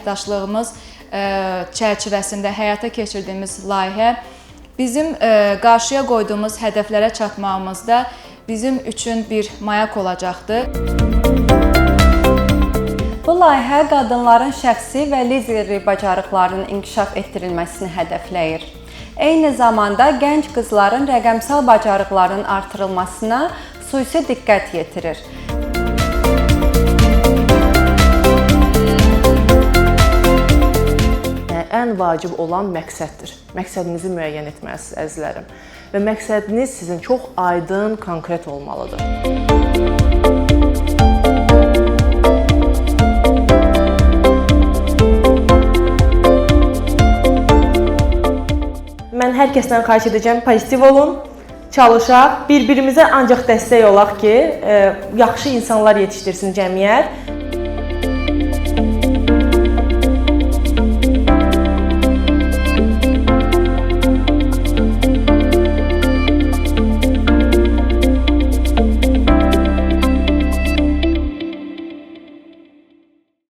əməkdaşlığımız çərçivəsində həyata keçirdiyimiz layihə bizim qarşıya qoyduğumuz hədəflərə çatmağımızda bizim üçün bir mayak olacaqdır. Bu layihə qadınların şəxsi və liderlik bacarıqlarının inkişaf etdirilməsini hədəfləyir. Eyni zamanda gənc qızların rəqəmsal bacarıqlarının artırılmasına xüsusi diqqət yetirir. Ən vacib olan məqsəddir. Məqsədinizi müəyyən etməlisiniz, əzizlərim. Və məqsədiniz sizin çox aydın, konkret olmalıdır. Mən hər kəsdən xahiş edəcəm, pozitiv olun, çalışaq, bir-birimizə ancaq dəstək olaq ki, yaxşı insanlar yetişdirsin cəmiyyət.